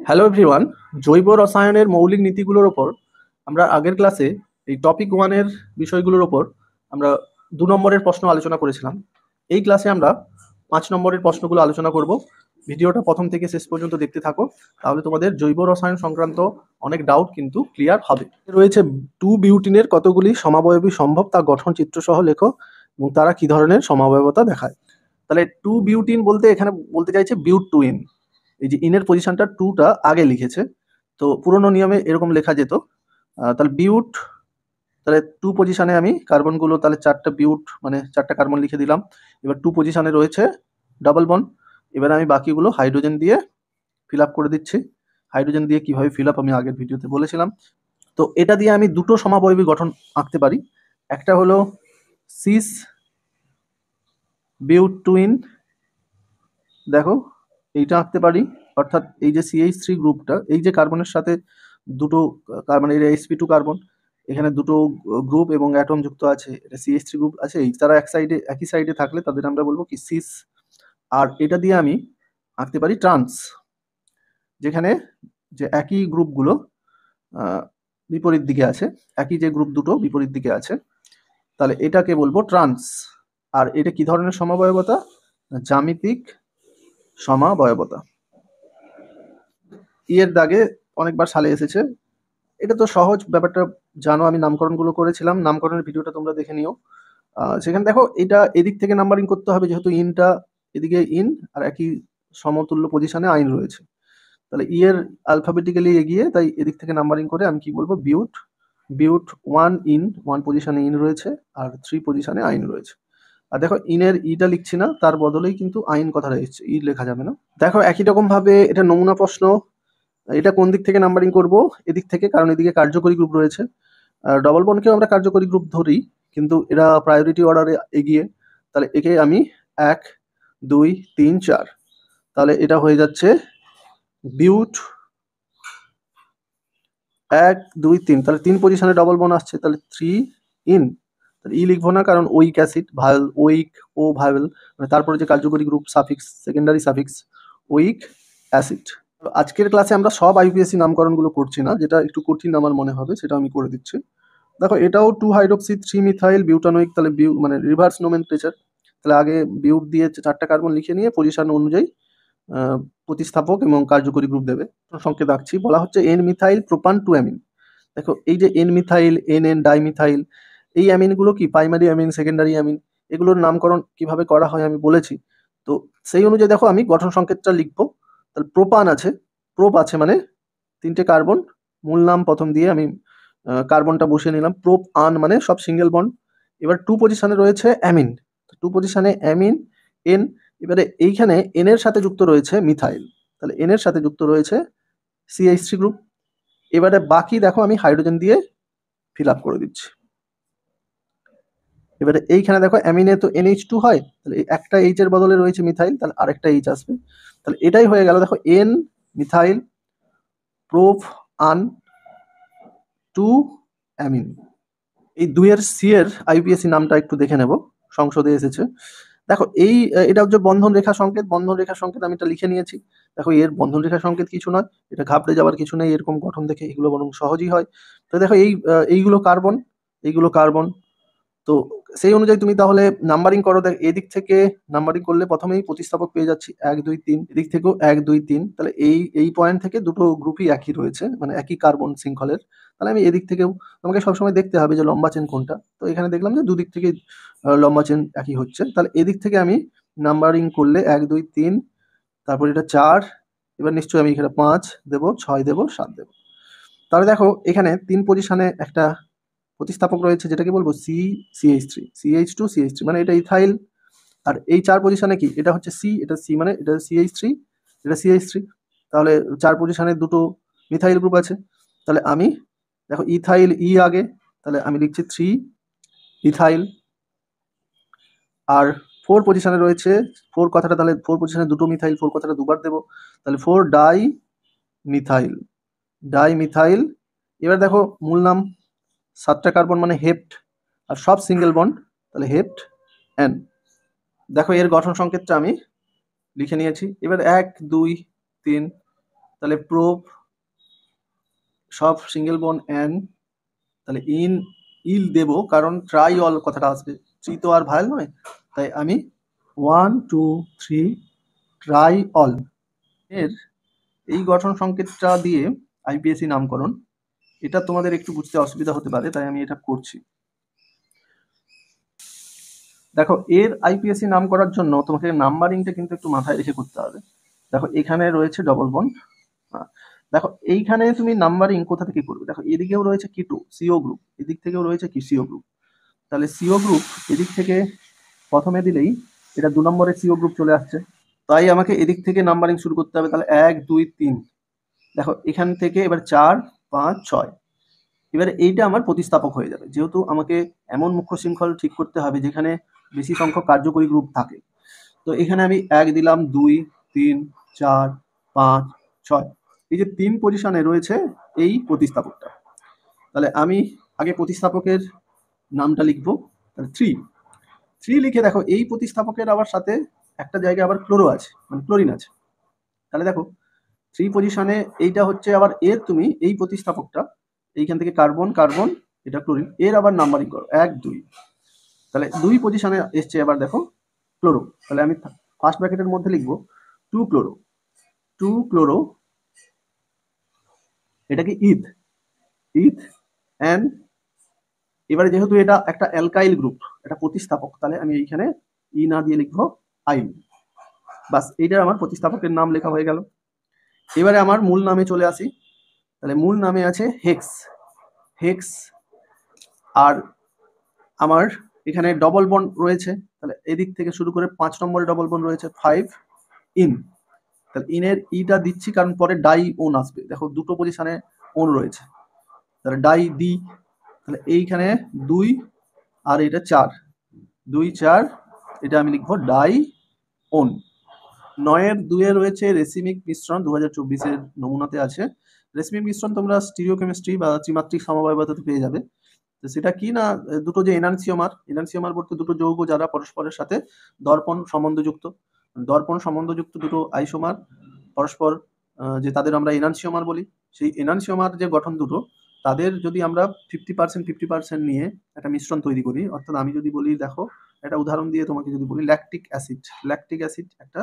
Hello everyone. জৈব রসায়নের মৌলিক নীতিগুলোর ওপর আমরা আগের ক্লাসে এই টপিক ওয়ানের বিষয়গুলোর ওপর আমরা 2 নম্বরের প্রশ্ন আলোচনা করেছিলাম। এই ক্লাসে আমরা 5 নম্বরের প্রশ্নগুলো আলোচনা করব। ভিডিওটা প্রথম থেকে শেষ পর্যন্ত দেখতে থাকো, তাহলে তোমাদের জৈব রসায়ন সংক্রান্ত অনেক ডাউট কিন্তু ক্লিয়ার হবে। রয়েছে 2 বিউটিনের কতগুলি সমাবয়বী সম্ভব তা গঠন চিত্রসহ লেখো এবং তারা কি ধরনের সমাবয়বতা দেখায়। তাহলে 2 বিউটিন বলতে এখানে বলতে চাইছে বিউট টুইন। এই যে ইনের পজিশনটা টুটা আগে লিখেছে, তো পুরোনো নিয়মে এরকম লেখা যেত। তাহলে বিউট, তাহলে 2 পজিশনে আমি কার্বনগুলো তাহলে 4টা বিউট মানে 4টা কার্বন লিখে দিলাম। এবার 2 পজিশনে রয়েছে ডাবল বন্ড। এবার আমি বাকিগুলো হাইড্রোজেন দিয়ে ফিল আপ করে দিচ্ছি। হাইড্রোজেন দিয়ে কিভাবে ফিল আপ আমি আগের ভিডিওতে বলেছিলাম। তো এটা দিয়ে আমি দুটো সমাবয়বী গঠন আঁকতে পারি। একটা হলো সিস বিউট টুইন, দেখো এইটা আঁকতে পারি। অর্থাৎ এই যে CH3 গ্রুপটা, এই যে কার্বনের সাথে দুটো কার্বন, এটা sp2 কার্বন, এখানে দুটো গ্রুপ এবং অ্যাটম যুক্ত আছে, এটা CH3 গ্রুপ আছে, তারা একই সাইডে থাকলে তাদের আমরা বলবো কি সিস। আর এটা দিয়ে আমি আঁকতে পারি ট্রান্স, যেখানে যে একই গ্রুপগুলো বিপরীত দিকে আছে, একই যে গ্রুপ দুটো বিপরীত দিকে আছে, তাহলে এটাকে বলবো ট্রান্স। আর এটা কি ধরনের সমাবয়বতা? জ্যামিতিক সমাবয়বতা। এর দাগে অনেকবার সালে এসেছে, এটা তো সহজ ব্যাপারটা জানো, আমি নামকরণগুলো করেছিলাম, নামকরণের ভিডিওটা তোমরা দেখে নিও। সেখানে দেখো এটা এদিক থেকে নাম্বারিং করতে হবে, যেহেতু ইনটা এদিকে ইন আর একই সমতুল্য পজিশনে আইন রয়েছে, তাহলে ই এর আলফাবেটিক্যালি এগিয়ে, তাই এদিক থেকে নাম্বারিং করে আমি কি বলবো, বিউট। বিউট 1 পজিশনে ইন রয়েছে আর 3 পজিশনে আইন রয়েছে। আর দেখো ইনের ইটা লিখছি না, তার বদলেই কিন্তু আইন কথাটা এসছে, ই লেখা যাবে না। দেখো একই রকম ভাবে এটা নমুনা প্রশ্ন। এটা কোন দিক থেকে নাম্বারিং করব? এদিক থেকে, কারণ এদিকে কার্যকরী গ্রুপ রয়েছে। ডবল বন্ডকেও আমরা কার্যকরী গ্রুপ ধরি, কিন্তু এরা প্রায়োরিটি অর্ডারে এগিয়ে, তাহলে একে আমি 1 2 3 4, তাহলে এটা হয়ে যাচ্ছে বিউট 1 2 3। তাহলে 3 পজিশনে ডবল বন্ড আসছে, তাহলে 3 ইন। তাহলে ই লিখবো না, কারণ ওইক অ্যাসিড, ভাইল ওইক ও ভাইবেল, মানে তারপরে যে কার্যকরী group suffix, secondary suffix ওইক acid. আজকের ক্লাসে আমরা সব আইউপিএসসি নামকরণগুলো করছি না, যেটা একটু কঠিন আমার মনে হবে সেটা আমি করে দিচ্ছি। দেখো এটাও 2 হাইড্রোক্সি 3 মিথাইল বিউটানোইক, তাহলে মানে রিভার্স নোমেনক্লেচার। তাহলে আগে বিউট দিয়ে 4টা কার্বন লিখে নিয়ে পজিশন অনুযায়ী প্রতিস্থাপক এবং কার্যকরী গ্রুপ দেবে। সংকেত আঁকছি, বলা হচ্ছে N methyl propan two amine. দেখো এই যে N methyl, N N dimethyl, এই অ্যামিনগুলো কি প্রাইমারি অ্যামিন, সেকেন্ডারি অ্যামিন, এগুলোর নামকরণ কিভাবে করা হয় আমি বলেছি। তো সেই অনুযায়ী দেখো আমি গঠন সংকেতটা লিখবো। তাহলে প্রোপান আছে, প্রোপ আছে মানে 3টে কার্বন, মূল নাম প্রথম দিয়ে আমি কার্বনটা বসিয়ে নিলাম। প্রোপ আন মানে সব সিঙ্গেল বন্ড। এবার 2 পজিশনে রয়েছে অ্যামিন, 2 পজিশনে অ্যামিন এন। এবারে এইখানে এন এর সাথে যুক্ত রয়েছে মিথাইল, তাহলে এন এর সাথে যুক্ত রয়েছে CH3 গ্রুপ। এবারে বাকি দেখো আমি হাইড্রোজেন দিয়ে ফিল আপ করে দিচ্ছি। এবারে এইখানে দেখো অ্যামিনে তো NH2 হয়, তাহলে একটা এইচ এর বদলে রয়েছে মিথাইল, তাহলে আরেকটা এইচ আসবে। তাহলে এটাই হয়ে গেল, দেখো এন মিথাইল প্রোপ আন টু অ্যামিন। এই 2 এর সি এর আইপিএসসি নামটা একটু দেখে নেব, সংসদে এসেছে। দেখো এই এটা হচ্ছে বন্ধন রেখা সংকেত, বন্ধন রেখা সংকেত আমি এটা লিখে নিয়েছি। দেখো এর বন্ধন রেখা সংকেত কিছু নয়, এটা ঘাবড়ে যাওয়ার কিছু নেই, এরকম গঠন দেখে এগুলো বরং সহজই হয়। তো দেখো এইগুলো কার্বন, এইগুলো কার্বন। তো সেই অনুযায়ী তুমি তাহলে নাম্বারিং করো। দেখ এদিক থেকে নাম্বারিং করলে প্রথমেই প্রতিস্থাপক পেয়ে যাচ্ছি 1 2 3, এদিক থেকেও 1 2 3। তাহলে এই পয়েন্ট থেকে দুটো গ্রুপই একই রয়েছে, মানে একই কার্বন শৃঙ্খলের। তাহলে আমি এদিক থেকেও, তোমাকে সবসময় দেখতে হবে যে লম্বা চেন কোনটা। তো এখানে দেখলাম যে দুদিক থেকে লম্বা চেন একই হচ্ছে, তাহলে এদিক থেকে আমি নাম্বারিং করলে 1 2 3, তারপর এটা 4, এবার নিশ্চয়ই আমি এখানে 5 দেবো, 6 দেবো, 7 দেবো। তাহলে দেখো এখানে 3 পজিশনে একটা প্রতিস্থাপক রয়েছে, যেটাকে বলবো CH3 মানে এটা ইথাইল। আর এই 4 পজিশনে কি, এটা হচ্ছে সি, এটা সি মানে এটা CH3, এটা CH3। তাহলে 4 পজিশনে দুটো মিথাইল গ্রুপ আছে, তাহলে আমি দেখো ইথাইল আগে, তাহলে আমি লিখছি 3 ইথাইল। আর 4 পজিশনে রয়েছে 4 কথাটা, তাহলে 4 পজিশনে দুটো মিথাইল, 4 কথাটা দুবার দেবো, তাহলে 4 ডাই মিথাইল। এবার দেখো মূল নাম 7টা কার্বন মানে হেপ্ট, আর সব সিঙ্গেল বন্ড, তাহলে হেপ্ট এন। দেখো এর গঠন সংকেতটা আমি লিখে নিয়েছি। এবার 1 2 3, তাহলে প্রোব সব সিঙ্গেল বন এন, তাহলে ইন ইল দেব কারণ ট্রাই অল কথাটা আসবে, ট্রি তো আর ভায়াল নয়, তাই আমি 1 2 3 ট্রাই অল। এর এই গঠন সংকেতটা দিয়ে আইপিএসসি নামকরণ, এটা তোমাদের একটু বুঝতে অসুবিধা হতে পারে, তাই আমি এটা করছি। দেখো এর আইপিএসসি নাম করার জন্য তোমাকে নাম্বারিংটা কিন্তু একটু মাথায় রেখে করতে হবে। দেখো এখানে রয়েছে ডবল বন্ড, দেখো এইখানে তুমি নাম্বারিং কোথা থেকে করবে, দেখো এদিকেও রয়েছে কি টু সিও গ্রুপ, এদিক থেকেও রয়েছে কি সিও গ্রুপ, তাহলে সিও গ্রুপ এদিক থেকে প্রথমে দিলেই এটা 2 নম্বরের সিও গ্রুপ চলে আসছে, তাই আমাকে এদিক থেকে নাম্বারিং শুরু করতে হবে। তাহলে 1 2 3, দেখো এখান থেকে এবার 4 5 6, এবারে এইটা আমার প্রতিস্থাপক হয়ে যাবে, যেহেতু আমাকে এমন মুখ্য শৃঙ্খল ঠিক করতে হবে যেখানে বেশি সংখ্যক কার্যকরী গ্রুপ থাকে। তো এখানে আমি 1 দিলাম, 2 3 4 5 6, এই যে 3 পজিশনে রয়েছে এই প্রতিস্থাপকটা। তাহলে আমি আগে প্রতিস্থাপকের নামটা লিখবো, তাহলে 3 লিখে দেখো এই প্রতিস্থাপকের আবার সাথে একটা জায়গায় আবার ক্লোরো আছে, মানে ক্লোরিন আছে। তাহলে দেখো 3 পজিশনে এইটা হচ্ছে আবার এর, তুমি এই প্রতিস্থাপকটা এইখান থেকে কার্বন কার্বন, এটা ক্লোরিন, এর আবার নাম্বারিং করো 1 2, তাহলে 2 পজিশনে এসছে আবার দেখো ক্লোরো, তাহলে আমি ফার্স্ট ব্র্যাকেটের মধ্যে লিখবো 2 ক্লোরো, 2 ক্লোরো, এটা কি ইথ, ইথ অ্যান্ড এবারে যেহেতু এটা একটা অ্যালকাইল গ্রুপ, এটা প্রতিস্থাপক, তাহলে আমি এইখানে ই না দিয়ে লিখবো আইল, বাস এইটার আমার প্রতিস্থাপকের নাম লেখা হয়ে গেল। এবারে আমার মূল নামে চলে আসি, তাহলে মূল নামে আছে হেক্স, হেক্স, আর আমার এখানে ডবল বন্ড রয়েছে, তাহলে এদিক থেকে শুরু করে 5 নম্বরে ডবল বন্ড রয়েছে 5 ইন, তাহলে ইনের ইটা দিচ্ছি কারণ পরে ডাই ওন আসবে, দেখো দুটো পজিশনে ওন রয়েছে, তাহলে ডাই ডি, তাহলে এইখানে 2 আর এটা 4 2 4, এটা আমি লিখবো ডাই ওন। 9 2 রয়েছে রেসিমিক মিশ্রণ, 2024-এর নমুনাতে আছে। রেসিমিক মিশ্রণ তোমরা স্টিরিওকেমিস্ট্রি বা ত্রিমাত্রিক সমবায়বতাতে পেয়ে যাবে। তো সেটা কি না, দুটো যে এনানসিওমার বলতে দুটো যৌগ যারা পরস্পরের সাথে দর্পণ সম্বন্ধযুক্ত, দর্পণ সম্বন্ধযুক্ত দুটো আইসোমার পরস্পর, যে তাদের আমরা এনানসিওমার বলি, সেই এনানসিওমার যে গঠন দুটো, তাদের যদি আমরা 50% 50% নিয়ে একটা মিশ্রণ তৈরি করি, অর্থাৎ আমি যদি বলি, দেখো একটা উদাহরণ দিয়ে তোমাকে যদি বলি, ল্যাকটিক অ্যাসিড একটা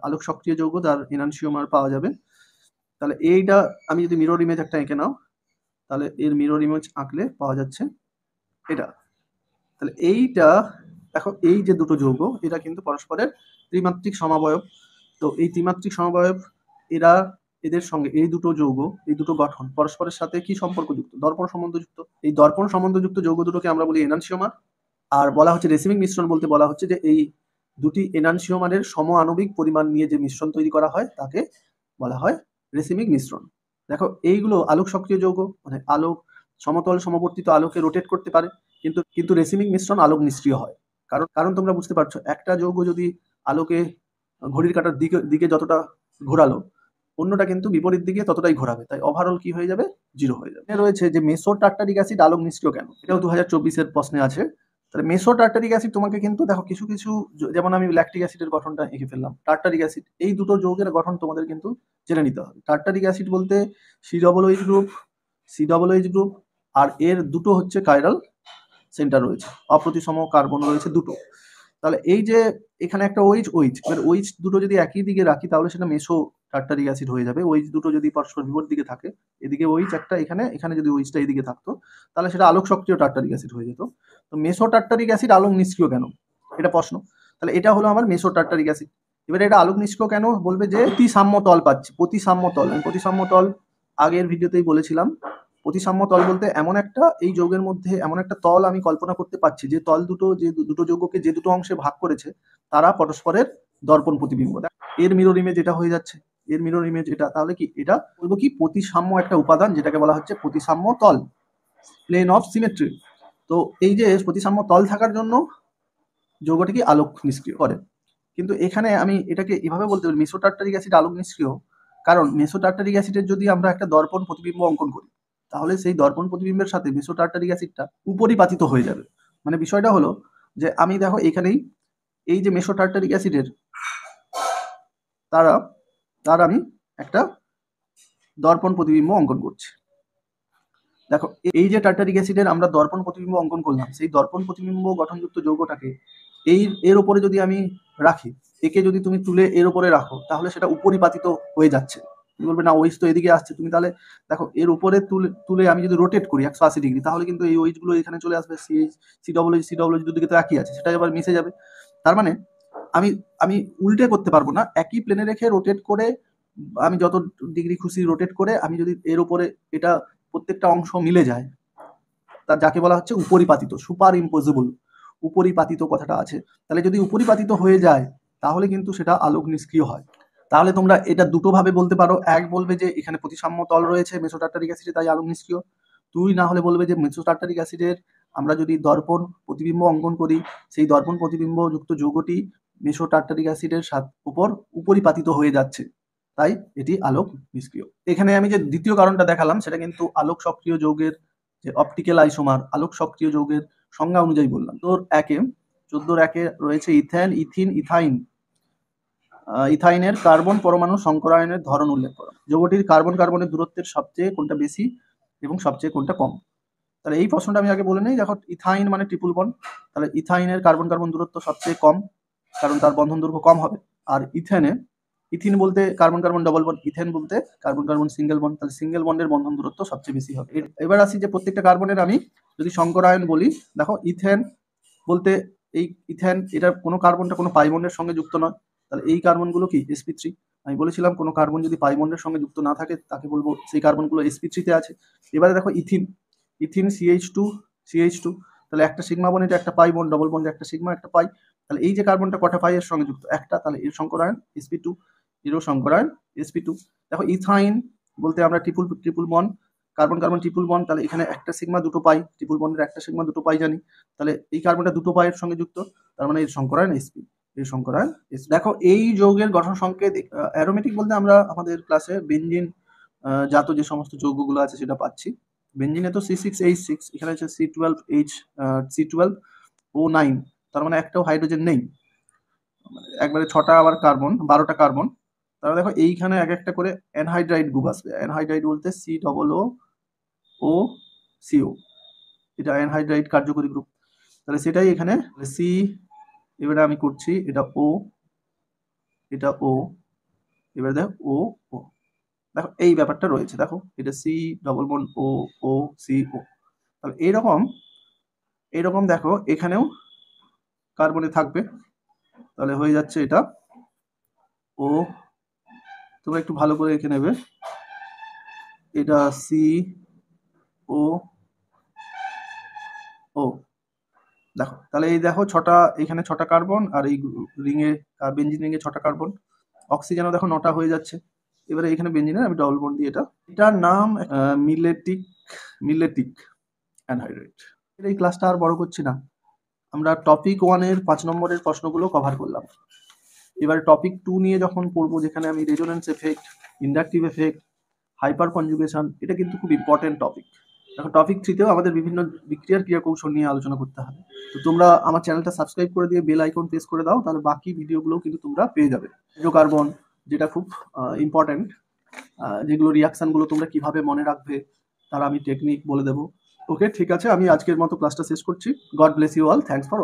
আলোক সক্রিয় যৌগ, তার এনানসিওমার পাওয়া যাবে। তাহলে এইটা আমি যদি মিরর ইমেজ একটা এঁকে নাও, তাহলে এর মিরর ইমেজ আঁকলে পাওয়া যাচ্ছে এটা। তাহলে এইটা দেখো এই যে দুটো যৌগ, এরা কিন্তু পরস্পরের ত্রিমাত্রিক সমাবয়ব। তো এই ত্রিমাত্রিক সমাবয়ব এরা, এদের সঙ্গে এই দুটো যৌগ, এই দুটো গঠন পরস্পরের সাথে কি সম্পর্কযুক্ত, দর্পণ সম্বন্ধযুক্ত। এই দর্পণ সম্বন্ধযুক্ত যৌগ দুটোকে আমরা বলি এনানসিওমার। আর বলা হচ্ছে রেসিমিক মিশ্রণ বলতে বলা হচ্ছে যে এই দুটি এনানসিওমারের সম আণবিক পরিমাণ নিয়ে যে মিশ্রণ তৈরি করা হয় তাকে বলা হয় রেসিমিক মিশ্রণ। দেখো এইগুলো আলোক সক্রিয় যৌগ, মানে আলোক সমতল সমবর্তিত আলোকে রোটেট করতে পারে, কিন্তু রেসিমিক মিশ্রণ আলোক নিষ্ক্রিয় হয়। কারণ তোমরা বুঝতে পারছো, একটা যৌগ যদি আলোকে ঘড়ির কাঁটার দিকে যতটা ঘোরালো, অন্যটা কিন্তু বিপরীত দিকে ততটাই ঘোরাবে, তাই ওভারঅল কি হয়ে যাবে, 0 হয়ে যাবে। রয়েছে যে মেসো টার্টারিক অ্যাসিড আলোক নিষ্ক্রিয় কেন, এটাও 2024-এর প্রশ্নে আছে। তাহলে মেসো টার্টারিক অ্যাসিড তোমাকে কিন্তু দেখো কিছু কিছু, যেমন আমি ল্যাকটিক অ্যাসিডের গঠনটা এঁকে ফেললাম, টার্টারিক অ্যাসিড, এই দুটো যৌগের গঠন তোমাদের কিন্তু জেনে নিতে হবে। টার্টারিক অ্যাসিড বলতে COOH গ্রুপ, COOH গ্রুপ, আর এর দুটো হচ্ছে কাইরাল সেন্টার রয়েছে, অপ্রতিসম কার্বন রয়েছে দুটো। তাহলে এই যে এখানে একটা ওইচ, এবার ওইচ দুটো যদি একই দিকে রাখি তাহলে সেটা মেসো টার্টারিক অ্যাসিড হয়ে যাবে। ওইচ দুটো যদি পরস্পর বিপরীত দিকে থাকে, এদিকে ওইচ একটা, এখানে যদি ওইচটা এইদিকে থাকতো, তাহলে সেটা আলোক সক্রিয় টার্টারিক অ্যাসিড হয়ে যেত। তো মেসো টার্টারিক অ্যাসিড আলোক নিষ্ক্রিয় কেন, এটা প্রশ্ন। তাহলে এটা হলো আমার মেসো টার্টারিক অ্যাসিড। এবারে এটা আলোক নিষ্ক্রিয় কেন, বলবে যে প্রতিসাম্য তল পাচ্ছি, প্রতিসাম্য তল। আমি প্রতিসাম্য তল আগের ভিডিওতেই বলেছিলাম। প্রতিসাম্য তল বলতে এমন একটা, এই যৌগের মধ্যে এমন একটা তল আমি কল্পনা করতে পারছি যে তল দুটো, যে দুটো যৌগকে যে দুটো অংশে ভাগ করেছে তারা পরস্পরের দর্পণ প্রতিবিম্ব। এর মিরর ইমেজ এটা হয়ে যাচ্ছে, এর মিরর ইমেজ এটা। তাহলে কি এটা বলবো কি, প্রতিসাম্য একটা উপাদান যেটাকে বলা হচ্ছে প্রতিসাম্য তল, প্লেন অফ সিমেট্রি। তো এই যে প্রতিসাম্য তল থাকার জন্য যৌগটি কি আলোক নিষ্ক্রিয় করে। কিন্তু এখানে আমি এটাকে এভাবে বলতে পারি মেসো টার্টারিক অ্যাসিড আলোক নিষ্ক্রিয়, কারণ মেসো টার্টারিক অ্যাসিডের যদি আমরা একটা দর্পণ প্রতিবিম্ব অঙ্কন করি, তাহলে সেই দর্পণ প্রতিবিম্বের সাথে মেসো টার্টারিক অ্যাসিডটা উপরিপাতিত হয়ে যাবে। মানে বিষয়টা হলো যে আমি দেখো এখানেই এই যে মেসো টার্টারিক অ্যাসিডের তার আমি একটা দর্পণ প্রতিবিম্ব অঙ্কন করছি। দেখো এই যে টার্টারিক অ্যাসিডের আমরা দর্পণ প্রতিবিম্ব অঙ্কন করলাম, সেই দর্পণ প্রতিবিম্ব গঠনযুক্ত যৌগটাকে এর ওপরে যদি আমি রাখি, একে যদি তুমি তুলে এর ওপরে রাখো, তাহলে সেটা উপরিপাতিত হয়ে যাচ্ছে। তুমি বলবে না ওইচ তো এদিকে আসছে, তুমি তাহলে দেখো এর উপরে তুলে আমি যদি রোটেট করি 180 ডিগ্রি, তাহলে কিন্তু এই ওইচ গুলো এখানে চলে আসবে, সি ডবল দুদিকে তো একই আছে, সেটা এবার মিশে যাবে। তার মানে আমি আমি উল্টে করতে পারবো না, একই প্লেনে রেখে রোটেট করে আমি যত ডিগ্রি খুশি রোটেট করে আমি যদি এর উপরে এটা প্রত্যেকটা অংশ মিলে যায়, তার যাকে বলা হচ্ছে উপরিপাতিত, সুপার ইম্পোজিবল। উপরিপাতিত কথাটা আছে, তাহলে যদি উপরিপাতিত হয়ে যায় তাহলে কিন্তু সেটা আলোক নিষ্ক্রিয় হয়। তাহলে তোমরা এটা দুটো ভাবে বলতে পারো, এক বলবে যে এখানে প্রতিসাম্য তল রয়েছে মেসোটার্টারিক অ্যাসিডে তাই আলোক নিষ্ক্রিয়, দুই না হলে বলবে যে মেসোটার্টারিক অ্যাসিডের আমরা যদি দর্পণ প্রতিবিম্ব অঙ্কন করি, সেই দর্পণ প্রতিবিম্ব যুক্ত যৌগটি মেসোটার্টারিক অ্যাসিডের উপর উপরিপাতিত হয়ে যাচ্ছে, তাই এটি আলোক নিষ্ক্রিয়। এখানে আমি যে দ্বিতীয় কারণটা দেখালাম সেটা কিন্তু আলোক সক্রিয় যৌগের যে অপটিক্যাল আইসোমার, আলোক সক্রিয় যৌগের সংজ্ঞা অনুযায়ী বললাম। 14 রয়েছে ইথেন, ইথিন, ইথাইন। ইথাইনের কার্বন পরমাণু সংকরায়নের ধরন উল্লেখ করা। যৌগটির কার্বন কার্বনের দূরত্বের সবচেয়ে কোনটা বেশি এবং সবচেয়ে কোনটা কম। তাহলে এই প্রশ্নটা আমি আগে বলে নেই। দেখো ইথাইন মানে ট্রিপল বন্ড, তাহলে ইথাইনের কার্বন কার্বন দূরত্ব সবচেয়ে কম, কারণ তার বন্ধন দৈর্ঘ্য কম হবে। আর ইথিন বলতে carbon carbon double bond, ethane বলতে কার্বন কার্বন সিঙ্গেল বন্ড, তাহলে সিঙ্গেল বন্ডের বন্ধন দূরত্ব সবচেয়ে বেশি হবে। এবার আসি যে প্রত্যেকটা কার্বনের আমি যদি সংকরায়ন বলি, দেখো ইথেন বলতে এই ইথেন, এটার কোনো কার্বনটা কোনো পাই বন্ডের সঙ্গে যুক্ত নয়, তাহলে এই কার্বনগুলো কি sp3। আমি বলেছিলাম কোনো কার্বন যদি পাই বন্ডের সঙ্গে যুক্ত না থাকে তাকে বলবো সেই কার্বনগুলো sp3 তে আছে। এবারে দেখো ইথিন CH2, তাহলে একটা সিগমা বন্ড, এটা একটা পাই বন্ড, ডবল বন্ডে একটা সিগমা একটা পাই, তাহলে এই যে কার্বনটা কটা পাই এর সঙ্গে যুক্ত, একটা, তাহলে এর সংকরায়ন sp2, এরও সংকরায়ন sp2। দেখো ইথাইন বলতে আমরা triple bond, carbon carbon triple bond, তাহলে এখানে একটা সিগমা দুটো পাই, ট্রিপল বন্ডের একটা সিগমা দুটো পাই জানি, তাহলে এই কার্বনটা দুটো পাইয়ের সঙ্গে যুক্ত, তার মানে এর সংকরায়ন sp, এর সংকরায়ন sp। দেখো এই যৌগের গঠন সংকেত অ্যারোমেটিক বলতে আমরা আমাদের ক্লাসে বেনজিন জাত যে সমস্ত যৌগগুলো আছে সেটা পাচ্ছি। বেনজিনে তো C6H6, এখানে হচ্ছে C12O9, তার মানে একটাও হাইড্রোজেন নেই, একবারে 6টা আবার কার্বন, 12টা কার্বন। তাহলে দেখো এইখানে এক একটা করে অ্যানহাইড্রাইড গ্রুপ আসবে। অ্যানহাইড্রাইড বলতে COO, এটা অ্যানহাইড্রাইড কার্যকরী গ্রুপ, তাহলে সেটাই এখানে সি। এবারে আমি করছি এটা ও, এটা ও, এবারে দেখো ও, দেখো এই ব্যাপারটা রয়েছে, দেখো এটা C+O, তাহলে এইরকম দেখো এখানেও কার্বনে থাকবে, তাহলে হয়ে যাচ্ছে এটা ও। তোমরা একটু ভালো করে এঁকে নেবে, এটা CO, দেখো তাহলে এই দেখো এখানে 6টা কার্বন, আর এই রিঙে বেনজিন রিঙে 6টা কার্বন, অক্সিজেনও দেখো 9টা হয়ে যাচ্ছে। এবারে এখানে বেনজিনের আমি ডবল বন্ড দিয়ে এটার নাম মিলেটিক অ্যানহাইড্রাইড। এই ক্লাসটা আর বড় করছি না, আমরা টপিক 1-এর 5 নম্বরের প্রশ্নগুলো কভার করলাম। এবার টপিক 2 নিয়ে যখন পড়বো, যেখানে আমি resonance effect, inductive effect, hyper conjugation, এটা কিন্তু খুব ইম্পর্টেন্ট টপিক। দেখো টপিক 3তেও আমাদের বিভিন্ন বিক্রিয়ার ক্রিয়া কৌশল নিয়ে আলোচনা করতে হবে। তো তোমরা আমার চ্যানেলটা সাবস্ক্রাইব করে দিয়ে বেল আইকন প্রেস করে দাও, তাহলে বাকি ভিডিওগুলো কিন্তু তোমরা পেয়ে যাবে। হাইড্রোকার্বন যেটা খুব ইম্পর্টেন্ট, যেগুলো রিয়াকশনগুলো তোমরা কিভাবে মনে রাখবে তার আমি টেকনিক বলে দেবো। ওকে, ঠিক আছে, আমি আজকের মতো ক্লাসটা শেষ করছি। God bless you all, thanks for